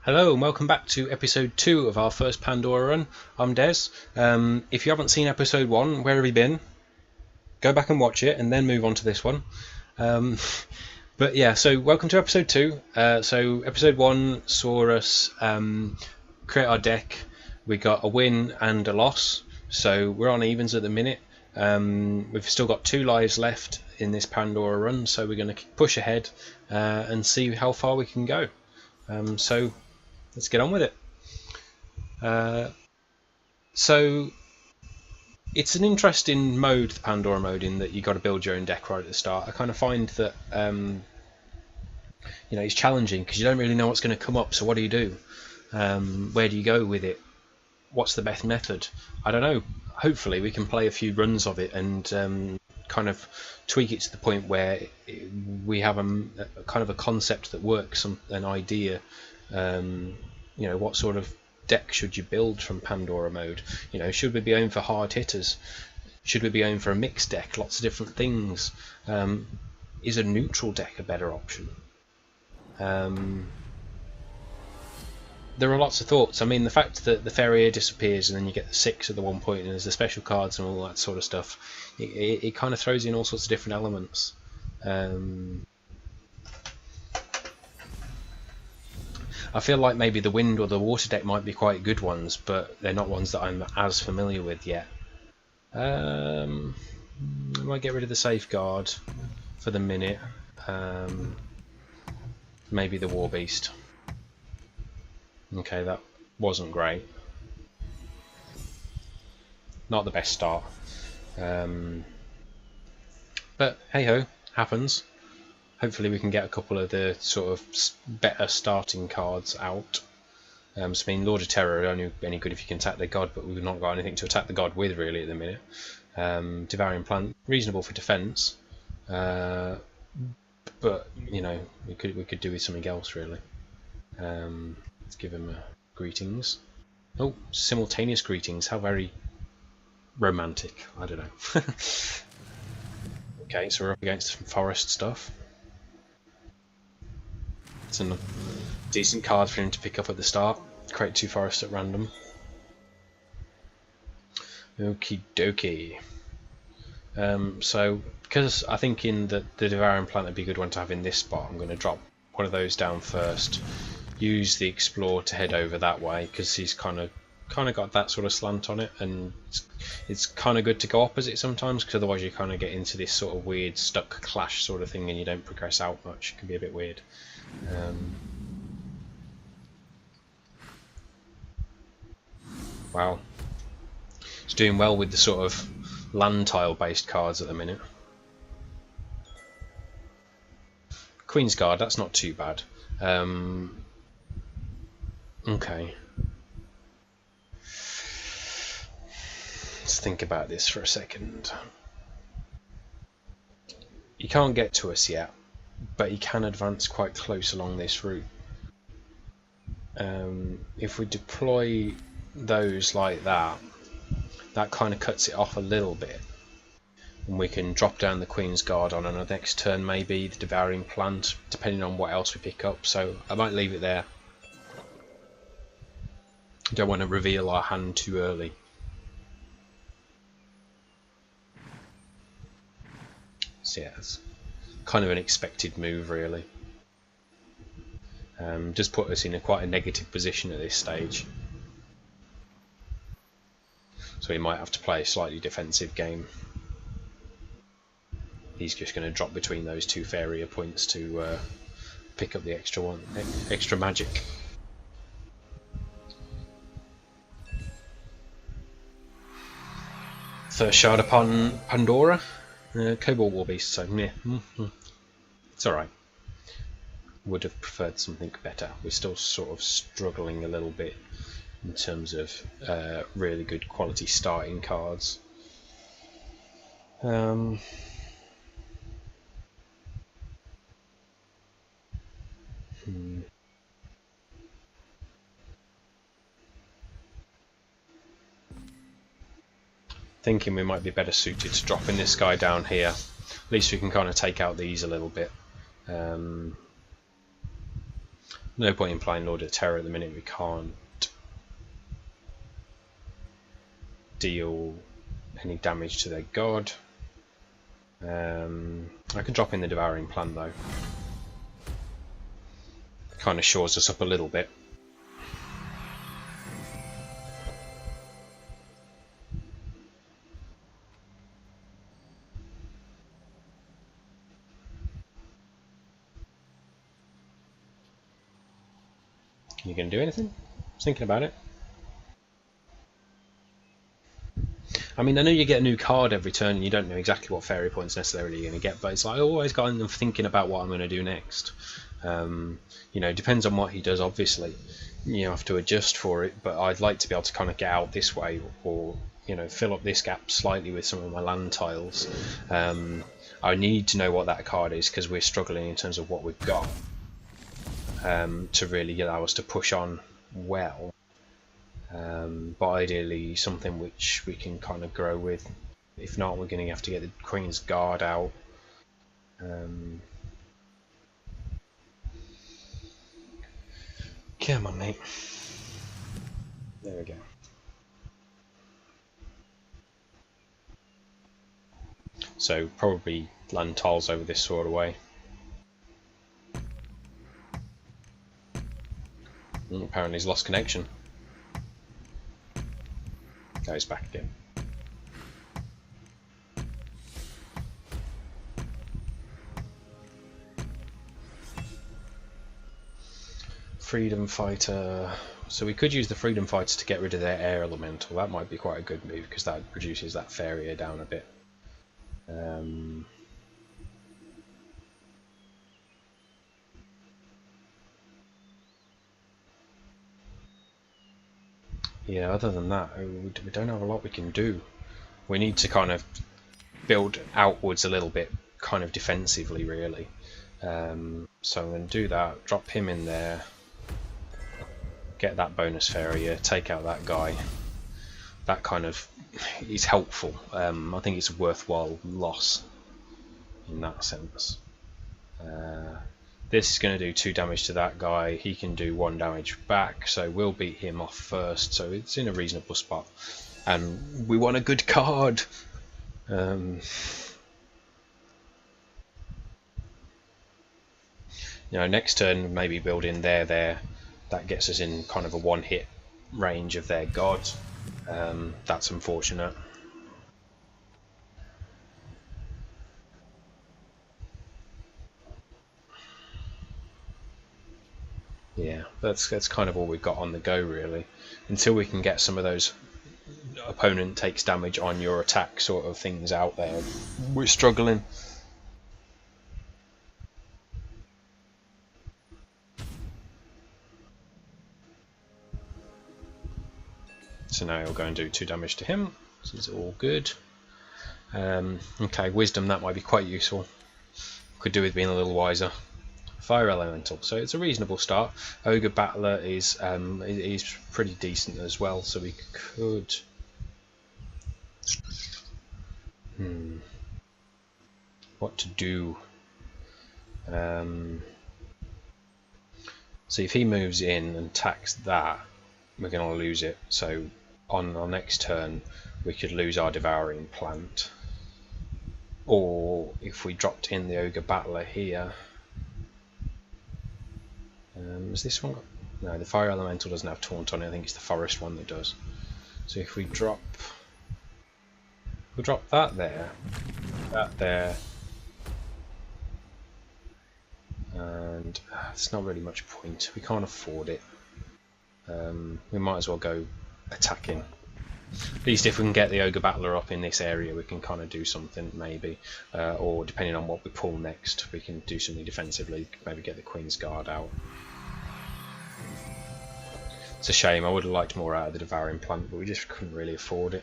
Hello and welcome back to episode 2 of our first Pandora run. I'm Des. If you haven't seen episode 1, where have you been? Go back and watch it and then move on to this one. But yeah, so welcome to episode 2. So episode 1 saw us create our deck. We got a win and a loss, so we're on evens at the minute. We've still got 2 lives left in this Pandora run, so we're going to push ahead and see how far we can go. So let's get on with it. So it's an interesting mode, the Pandora mode, in that you've got to build your own deck right at the start. I kind of find that it's challenging because you don't really know what's going to come up. So what do you do? Where do you go with it? What's the best method? I don't know. Hopefully we can play a few runs of it and kind of tweak it to the point where we have a kind of a concept that works, an idea. What sort of deck should you build from Pandora mode? Should we be aiming for hard hitters? Should we be aiming for a mixed deck? Lots of different things. Is a neutral deck a better option? There are lots of thoughts. I mean, the fact that the Faeria disappears and then you get the 6 at the one point and there's the special cards and all that sort of stuff, it kind of throws in all sorts of different elements. I feel like maybe the wind or the water deck might be quite good ones, but they're not ones that I'm as familiar with yet. I might get rid of the safeguard for the minute. Maybe the war beast. Okay, that wasn't great. Not the best start. But hey ho, happens. Hopefully we can get a couple of the sort of better starting cards out. I mean, Lord of Terror are only any good if you can attack the god, but we've not got anything to attack the god with really at the minute. Devouring Plant, reasonable for defense, but we could do with something else really. Let's give him greetings. Oh, simultaneous greetings. How very romantic. I don't know. Okay, so we're up against some forest stuff. It's a decent card for him to pick up at the start. Create 2 forests at random. Okie dokie. So, because I think in the Devouring Plant would be a good one to have in this spot, I'm going to drop one of those down first. Use the Explore to head over that way because he's kind of got that sort of slant on it, and it's kind of good to go opposite sometimes because otherwise you kind of get into this sort of weird stuck clash sort of thing and you don't progress out much. It can be a bit weird. Wow, it's doing well with the sort of land tile based cards at the minute. Queen's Guard, that's not too bad. Okay. Let's think about this for a second. He can't get to us yet, but he can advance quite close along this route. If we deploy those like that, that kind of cuts it off a little bit. And we can drop down the Queen's Guard on our next turn, maybe the Devouring Plant, depending on what else we pick up. So I might leave it there. Don't want to reveal our hand too early. So yeah, it's kind of an expected move really. Just put us in quite a negative position at this stage. So we might have to play a slightly defensive game. He's just going to drop between those 2 Faeria points to pick up the extra magic. First shard upon Pandora. Cobalt War Beast, so yeah, it's alright. Would have preferred something better. We're still sort of struggling a little bit in terms of really good quality starting cards. Thinking we might be better suited to dropping this guy down here. At least we can kind of take out these a little bit. No point in playing Lord of Terror at the minute. We can't deal any damage to their god. I can drop in the Devouring Plant though. Kind of shores us up a little bit. You gonna do anything? I was thinking about it. I mean, I know you get a new card every turn and you don't know exactly what Faeria points necessarily you're going to get, but it's like I always got them thinking about what I'm going to do next. You know, depends on what he does, obviously. You have to adjust for it, but I'd like to be able to kind of get out this way, or, you know, fill up this gap slightly with some of my land tiles. I need to know what that card is because we're struggling in terms of what we've got to really allow us to push on well. But ideally something which we can kind of grow with. If not, we're going to have to get the Queen's Guard out. Come on, mate. There we go. So probably land tiles over this sort of way. Apparently he's lost connection. Goes back again. Freedom Fighter. So we could use the Freedom Fighter to get rid of their air elemental. That might be quite a good move because that reduces that Faeria down a bit. Yeah, other than that, we don't have a lot we can do. We need to kind of build outwards a little bit, kind of defensively, really. So I'm going to do that, drop him in there, get that bonus Faeria, take out that guy. That kind of is helpful. I think it's a worthwhile loss in that sense. This is going to do 2 damage to that guy. He can do 1 damage back, so we'll beat him off first. So it's in a reasonable spot, and we want a good card. You know, next turn maybe build in there. That gets us in kind of a 1-hit range of their god. That's unfortunate. Yeah, that's kind of all we've got on the go, really, until we can get some of those opponent takes damage on your attack sort of things out there. We're struggling. So now he'll go and do 2 damage to him. This is all good. Okay, Wisdom, that might be quite useful. Could do with being a little wiser. Fire Elemental, so it's a reasonable start. Ogre Battler is pretty decent as well, so we could... What to do? So if he moves in and attacks that, we're going to lose it. So on our next turn, we could lose our Devouring Plant. Or if we dropped in the Ogre Battler here... is this one? No, the Fire Elemental doesn't have Taunt on it. I think it's the Forest one that does. So if we drop... We'll drop that there. That there. And there's not really much point. We can't afford it. We might as well go attacking. At least if we can get the Ogre Battler up in this area, we can kind of do something, maybe. Or depending on what we pull next, we can do something defensively. Maybe get the Queen's Guard out. It's a shame. I would have liked more out of the Devouring Plant, but we just couldn't really afford it.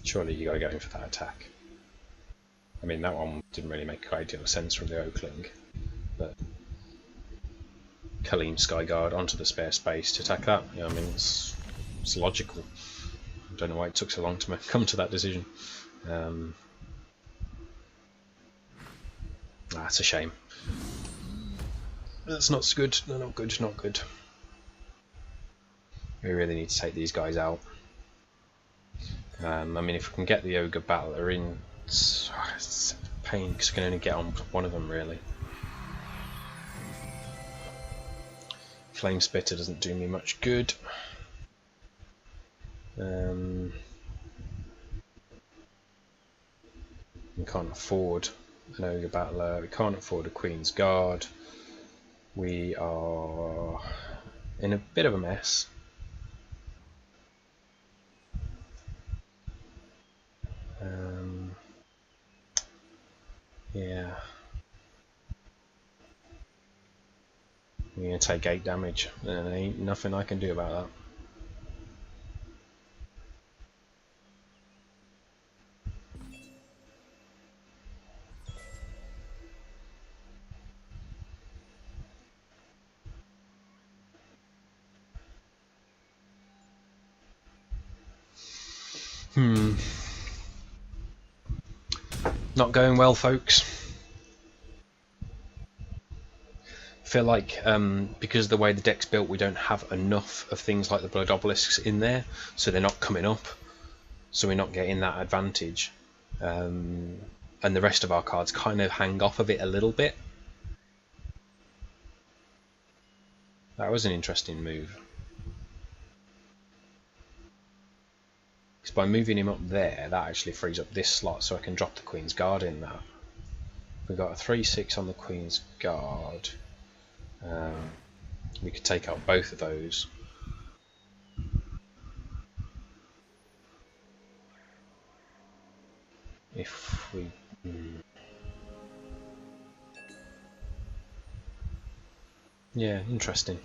Surely you got to go in for that attack. I mean, that one didn't really make a great deal of sense from the Oakling, but Kaleem Skyguard onto the spare space to attack that. Yeah, I mean, it's logical. I don't know why it took so long to come to that decision. That's a shame. That's not good. No, not good. Not good. We really need to take these guys out. I mean, if we can get the Ogre Battler in, it's a pain because we can only get on one of them really. Flame Spitter doesn't do me much good. We can't afford an Ogre Battler. We can't afford a Queen's Guard. We are in a bit of a mess. Yeah. We're going to take 8 damage, and there ain't nothing I can do about that. Not going well, folks. I feel like because of the way the deck's built, we don't have enough of things like the Blood Obelisks in there, so they're not coming up, so we're not getting that advantage. And the rest of our cards kind of hang off of it a little bit. That was an interesting move. Because by moving him up there, that actually frees up this slot, so I can drop the Queen's Guard in that. We've got a 3/6 on the Queen's Guard. We could take out both of those. If we... Yeah, interesting.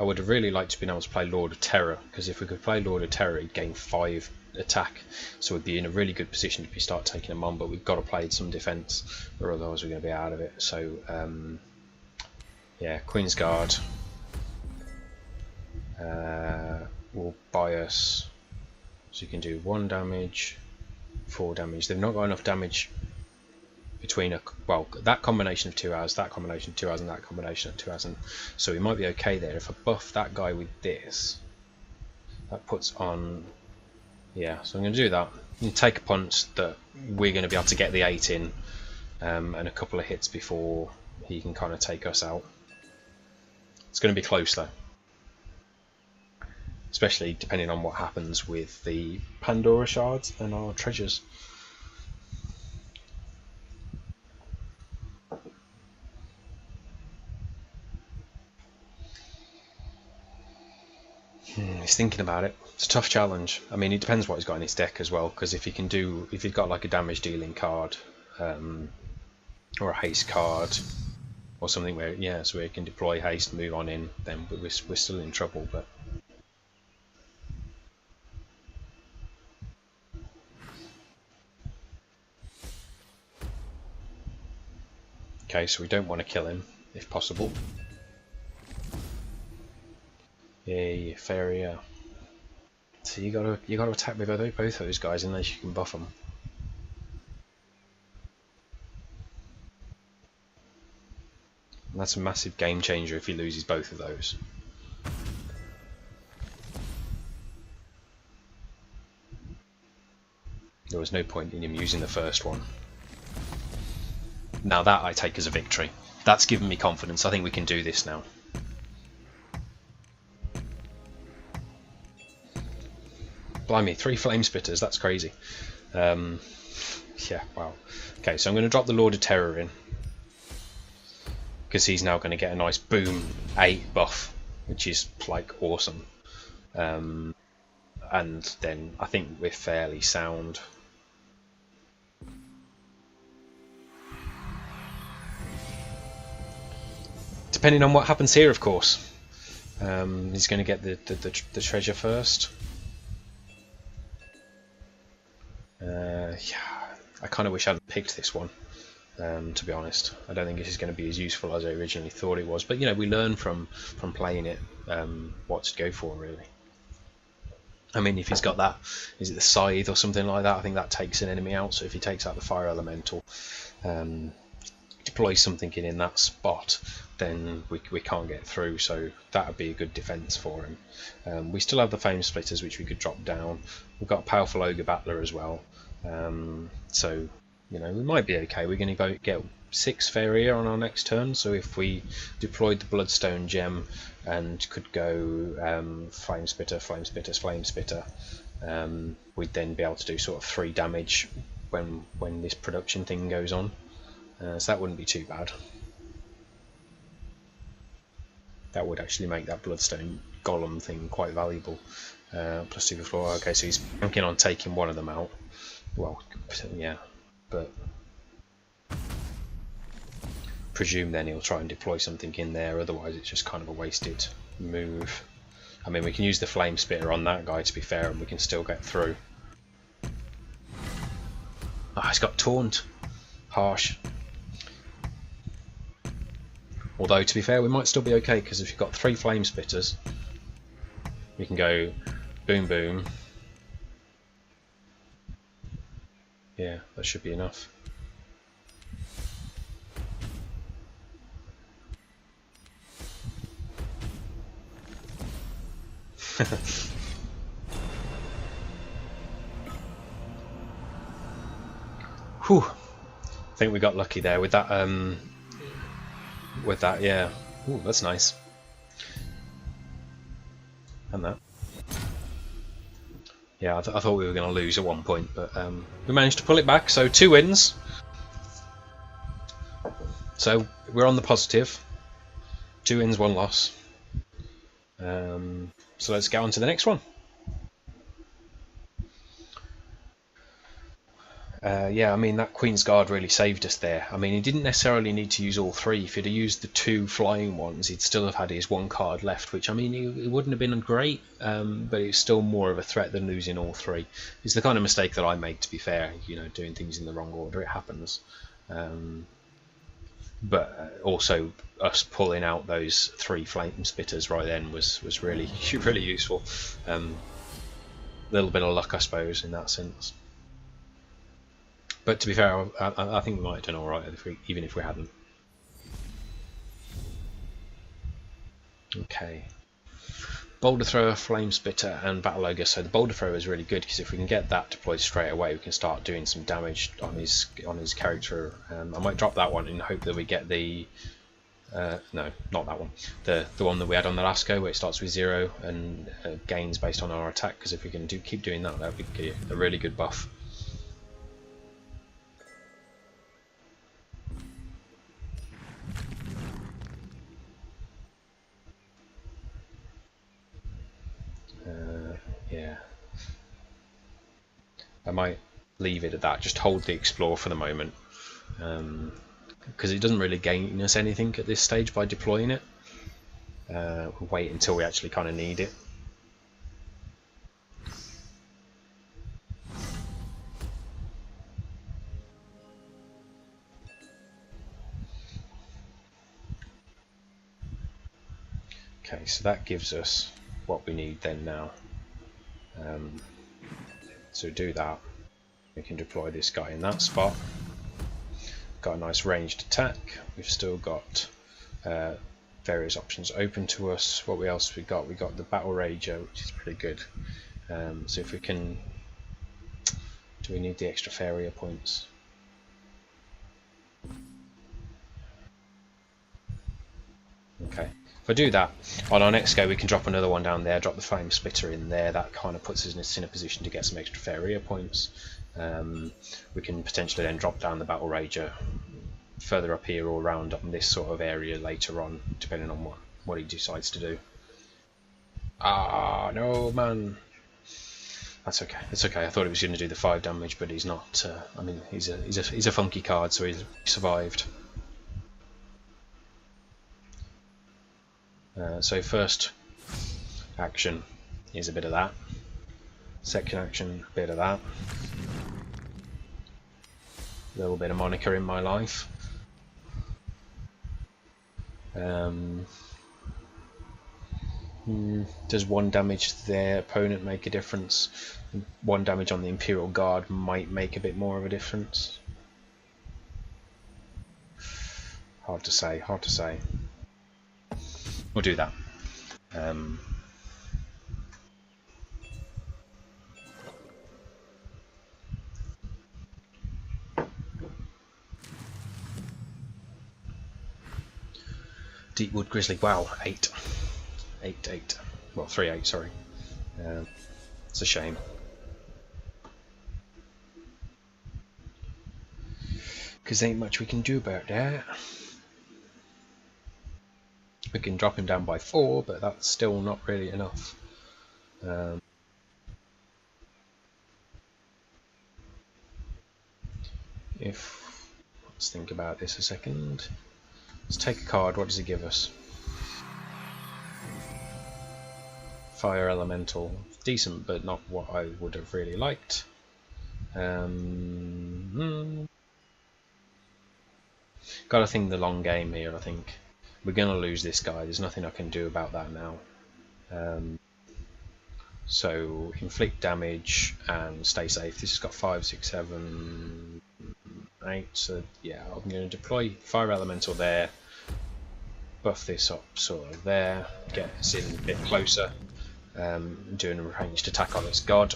I would have really liked to have been able to play Lord of Terror, because if we could play Lord of Terror, he'd gain 5 attack, so we'd be in a really good position to start taking him on, but we've got to play some defence, or otherwise we're going to be out of it. So, yeah, Queen's Guard will buy us, so you can do 1 damage, 4 damage. They've not got enough damage between that combination of 2 hours, that combination of 2 hours, and that combination of 2 hours, so we might be okay there. If I buff that guy with this, that puts on, yeah, so I'm going to do that and take a punch that we're going to be able to get the 8 in, and a couple of hits before he can kind of take us out. It's going to be close though, especially depending on what happens with the Pandora shards and our treasures. He's thinking about it. It's a tough challenge. I mean, it depends what he's got in his deck as well, because if he's got like a damage dealing card, or a haste card, or something where, yeah, so he can deploy haste and move on in, then we're still in trouble. But okay, so we don't want to kill him if possible. Yay, Faeria. So you gotta attack with both those guys unless you can buff them. And that's a massive game changer if he loses both of those. There was no point in him using the first one. Now that I take as a victory. That's given me confidence. I think we can do this now. Blimey, 3 flame spitters, that's crazy. Yeah, wow. Okay, so I'm going to drop the Lord of Terror in, because he's now going to get a nice boom 8 buff, which is like awesome. And then I think we're fairly sound. Depending on what happens here, of course. He's going to get the treasure first. Yeah, I kind of wish I'd picked this one. To be honest, I don't think this is going to be as useful as I originally thought it was. But you know, we learn from playing it what to go for, really. I mean, if he's got that, is it the scythe or something like that? I think that takes an enemy out. So if he takes out the fire elemental, deploys something in that spot, then we can't get through. So that would be a good defense for him. We still have the flame splitters, which we could drop down. We've got a powerful ogre battler as well. So you know, we might be okay. We're going to get 6 Faeria on our next turn. So if we deployed the Bloodstone gem and could go Flame Spitter, Flame Spitter, Flame Spitter, we'd then be able to do sort of 3 damage when this production thing goes on. So that wouldn't be too bad. That would actually make that Bloodstone Golem thing quite valuable. Plus 2 for floor. Okay, so he's banking on taking one of them out. Well, yeah, but presume then he'll try and deploy something in there, otherwise it's just kind of a wasted move. I mean, we can use the Flame Spitter on that guy, to be fair, and we can still get through. Ah, he's got Taunt. Harsh. Although, to be fair, we might still be okay, because if you've got 3 Flame Spitters, we can go boom boom. Yeah, that should be enough. Whew. I think we got lucky there with that. Yeah. Ooh, that's nice. And that. Yeah, I thought we were going to lose at one point, but we managed to pull it back. So 2 wins. So we're on the positive. 2 wins, 1 loss. So let's get on to the next one. Yeah, I mean, that Queen's Guard really saved us there. I mean, he didn't necessarily need to use all 3. If he'd have used the 2 flying ones, he'd still have had his 1 card left, which, I mean, it wouldn't have been great, but it's still more of a threat than losing all 3. It's the kind of mistake that I make, to be fair, you know, doing things in the wrong order. It happens. But also, us pulling out those 3 Flame Spitters right then was really, really useful. A little bit of luck, I suppose, in that sense. But to be fair, I think we might have done alright even if we hadn't. Okay. Boulder Thrower, Flame Spitter and Battle Ogre. So the Boulder Thrower is really good because if we can get that deployed straight away, we can start doing some damage on his character. I might drop that one and hope that we get the... no, not that one. The one that we had on the last go where it starts with 0 and gains based on our attack, because if we can keep doing that, that would be a really good buff. Yeah, I might leave it at that. Just hold the Explore for the moment, because it doesn't really gain us anything at this stage by deploying it. We'll wait until we actually kind of need it. Okay, so that gives us what we need then now. So do that. We can deploy this guy in that spot. Got a nice ranged attack. We've still got various options open to us. What else we got? We got the Battle Rager, which is pretty good. So if we can, do we need the extra Faeria points? Okay. If I do that, on our next go we can drop another one down there, drop the Flame Splitter in there. That kind of puts us in a position to get some extra Faeria points. We can potentially then drop down the Battle Rager further up here or around on this sort of area later on, depending on what he decides to do. Ah, no, man. That's okay. It's okay. I thought he was going to do the 5 damage, but he's not. I mean, he's a funky card, so he survived. So first action is a bit of that. Second action, a bit of that. A little bit of Monica in my life. Um, does 1 damage to their opponent make a difference? 1 damage on the Imperial Guard might make a bit more of a difference. Hard to say, hard to say. We'll do that. Deepwood Grizzly, wow, 8. 8. Well, 3-8, sorry. It's a shame. Because there ain't much we can do about that. We can drop him down by 4, but that's still not really enough. Let's think about this a second. Let's take a card. What does it give us? Fire Elemental. Decent, but not what I would have really liked. Got to think the long game here, I think. We're going to lose this guy. There's nothing I can do about that now. So, inflict damage and stay safe. This has got 5, 6, 7, 8. So, yeah, I'm going to deploy Fire Elemental there. Buff this up sort of there. Get us in a bit closer. Doing a ranged attack on its god.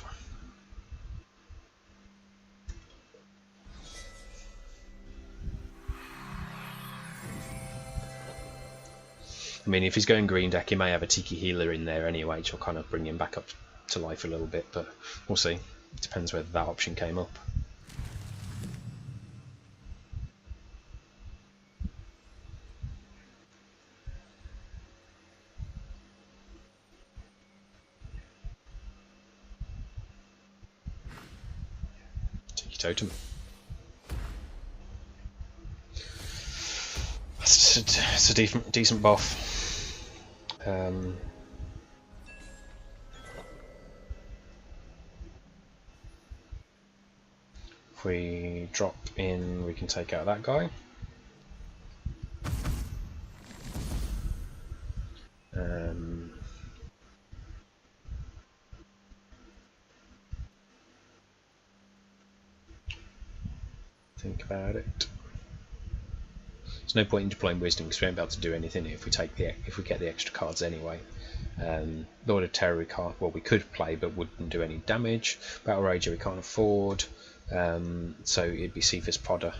I mean, if he's going green deck, he may have a Tiki Healer in there anyway, which will kind of bring him back up to life a little bit, but we'll see. It depends whether that option came up. Tiki Totem. It's a decent buff. If we drop in, we can take out that guy. Think about it. There's no point in deploying Wisdom because we won't be able to do anything if we get the extra cards anyway. Lord of Terror we can't. Well, we could play, but wouldn't do any damage. Battle Rager we can't afford. So it'd be Cephas Podder,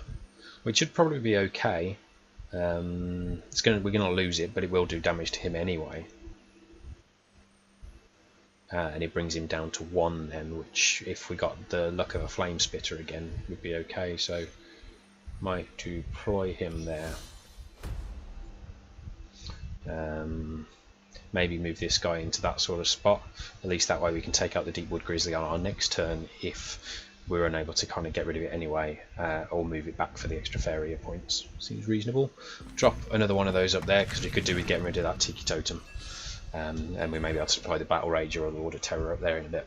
which should probably be okay. We're gonna lose it, but it will do damage to him anyway. And it brings him down to 1 then, which if we got the luck of a Flame Spitter again would be okay. So might deploy him there. Maybe move this guy into that sort of spot. At least that way we can take out the Deepwood Grizzly on our next turn if we're unable to kind of get rid of it anyway, or move it back for the extra Faeria points. Seems reasonable. Drop another one of those up there because we could do with getting rid of that Tiki Totem. And we may be able to deploy the Battle Rager or the Lord of Terror up there in a bit.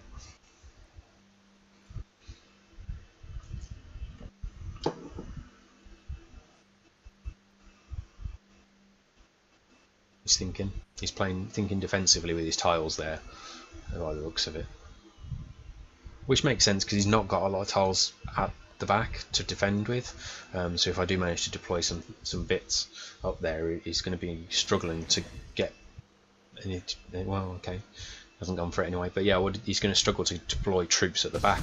He's thinking. He's thinking defensively with his tiles there, by the looks of it. Which makes sense because he's not got a lot of tiles at the back to defend with. So if I do manage to deploy some bits up there, he's going to be struggling to get. Well, okay, hasn't gone for it anyway. But yeah, he's going to struggle to deploy troops at the back.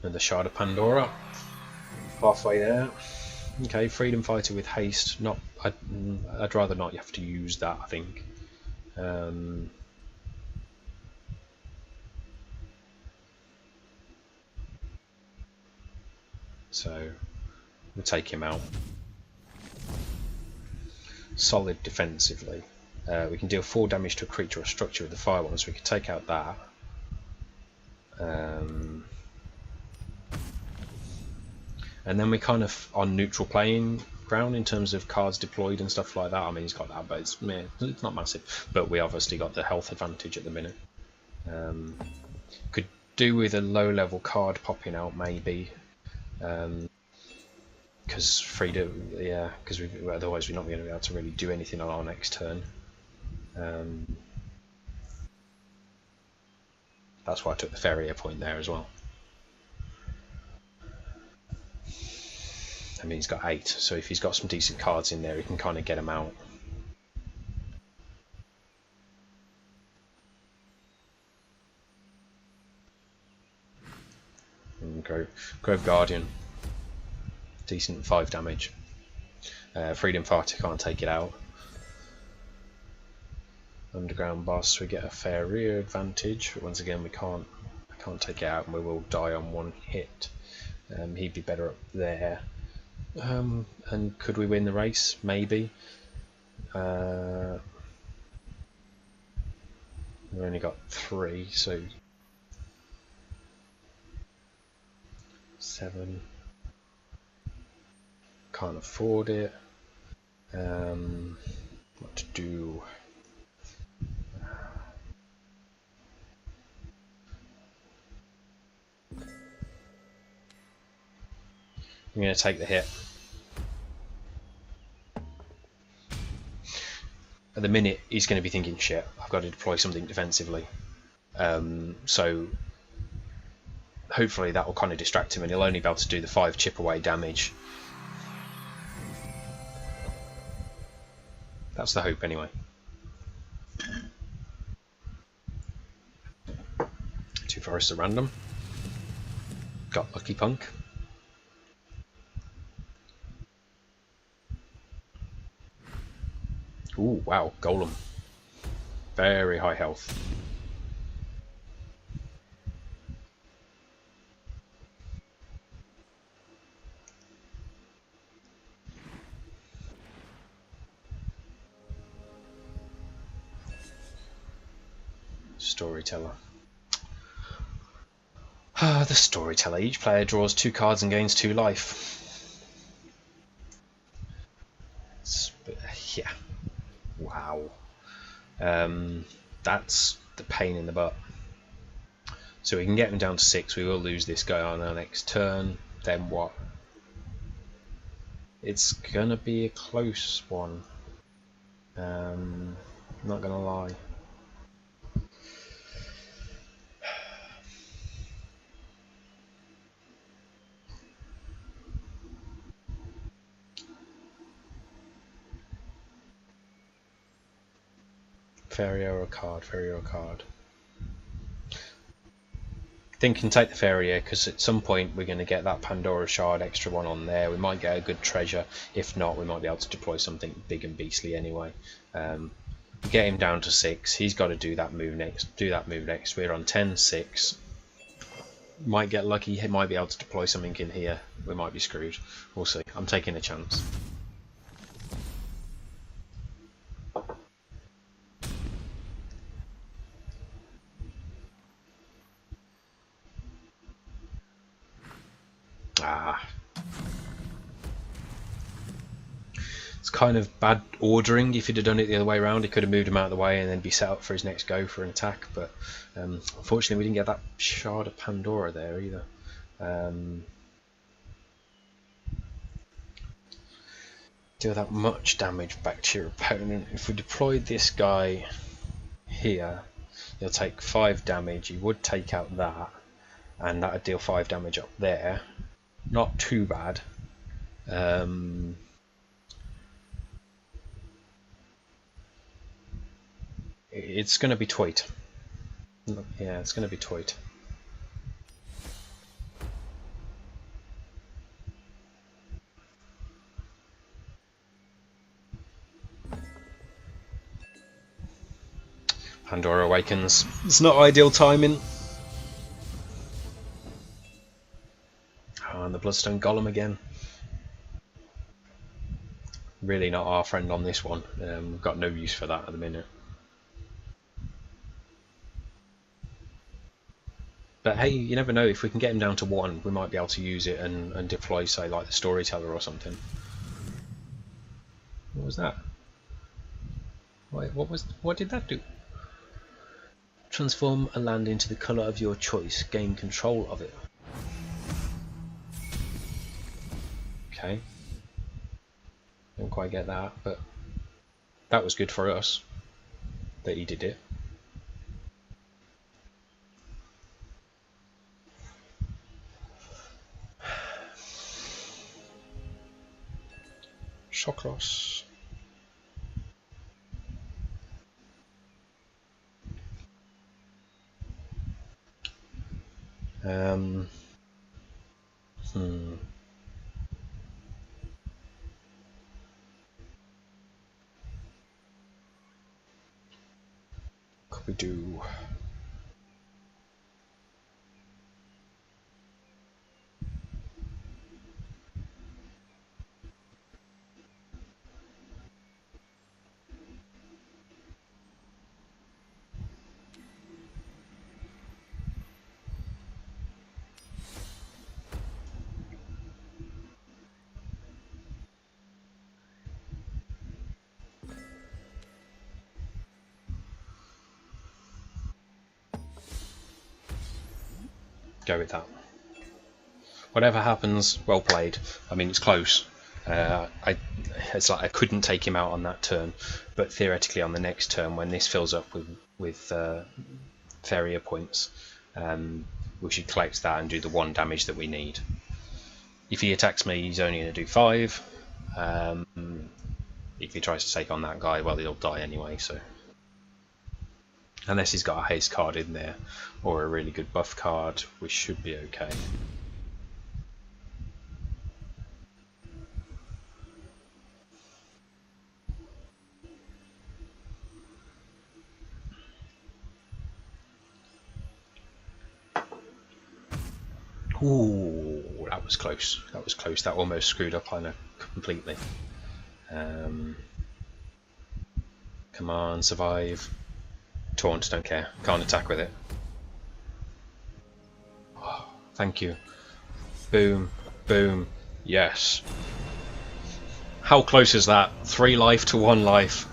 And the Shard of Pandora, halfway there. Okay, Freedom Fighter with haste. I'd rather not have to use that, I think. So we'll take him out. Solid defensively. We can deal 4 damage to a creature or structure with the fire one, so we can take out that. And then we're kind of on neutral playing ground in terms of cards deployed and stuff like that. I mean, he's got that, but it's not massive. But we obviously got the health advantage at the minute. Could do with a low-level card popping out maybe, because freedom, yeah, because otherwise we're not going to be able to really do anything on our next turn. That's why I took the Faeria point there as well. I mean, he's got 8, so if he's got some decent cards in there, he can kind of get them out. And Grove Guardian, decent 5 damage. Freedom Fighter can't take it out. Underground Boss, we get a Faeria advantage, but once again I can't take it out, and we will die on 1 hit. He'd be better up there. And could we win the race? Maybe. We've only got 3, so 7. Can't afford it. What to do? I'm going to take the hit. At the minute, he's going to be thinking, shit, I've got to deploy something defensively. So hopefully that will kind of distract him, and he'll only be able to do the 5 chip away damage. That's the hope, anyway. 2 forests at random. Got Lucky Punk. Ooh, wow, Golem. Very high health. Storyteller. Ah, the Storyteller. Each player draws 2 cards and gains 2 life. Yeah. Wow. That's the pain in the butt. So we can get him down to 6. We will lose this guy on our next turn. Then what? It's gonna be a close one. Not gonna lie. Faeria or a card, Faeria or a card. Thinking take the Faeria because at some point we're going to get that Pandora shard extra one on there. We might get a good treasure. If not, we might be able to deploy something big and beastly anyway. Get him down to 6. He's got to do that move next. We're on 10-6. Might get lucky. He might be able to deploy something in here. We might be screwed. We'll see. I'm taking a chance. It's kind of bad ordering. If he'd have done it the other way around, he could have moved him out of the way and then be set up for his next go for an attack. But unfortunately, we didn't get that shard of Pandora there either. Deal that much damage back to your opponent. If we deployed this guy here, he'll take 5 damage. He would take out that, and that would deal 5 damage up there. Not too bad. It's going to be Tweet. Yeah, it's going to be Tweet. Pandora awakens. It's not ideal timing. Oh, and the Bloodstone Golem again. Really not our friend on this one. We've got no use for that at the minute. But hey, you never know, if we can get him down to 1, we might be able to use it and deploy, say, like the Storyteller or something. What was that? What did that do? Transform a land into the colour of your choice. Gain control of it. Okay. Don't quite get that, but that was good for us that he did it. Shock loss. Could we do? Go with that. Whatever happens, well played. I mean, it's close. It's like I couldn't take him out on that turn, but theoretically on the next turn, when this fills up with Faeria points, we should collect that and do the 1 damage that we need. If he attacks me, he's only going to do 5. If he tries to take on that guy, well, he'll die anyway. So, unless he's got a haste card in there or a really good buff card, we should be okay. Ooh, that was close. That was close. That almost screwed up Liner completely. Come on, survive. Taunt, don't care. Can't attack with it. Oh, thank you. Boom, boom. Yes. How close is that? 3 life to 1 life.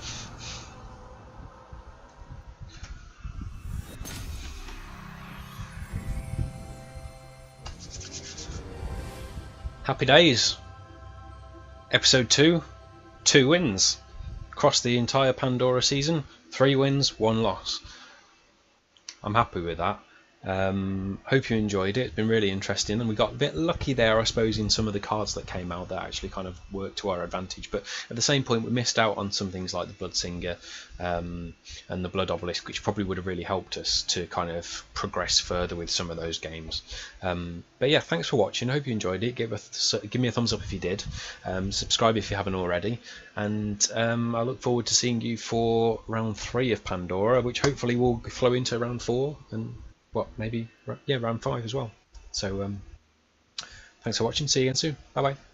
Happy days. Episode 2, 2 wins. Across the entire Pandora season, 3 wins, 1 loss. I'm happy with that. Hope you enjoyed it. It's been really interesting, and we got a bit lucky there, I suppose, in some of the cards that came out that actually kind of worked to our advantage. But at the same point, we missed out on some things like the Blood Singer and the Blood Obelisk, which probably would have really helped us to kind of progress further with some of those games. But yeah, thanks for watching. I hope you enjoyed it. Give me a thumbs up if you did. Subscribe if you haven't already, and I look forward to seeing you for round 3 of Pandora, which hopefully will flow into round 4 and maybe round 5 as well. So thanks for watching. See you again soon. Bye bye.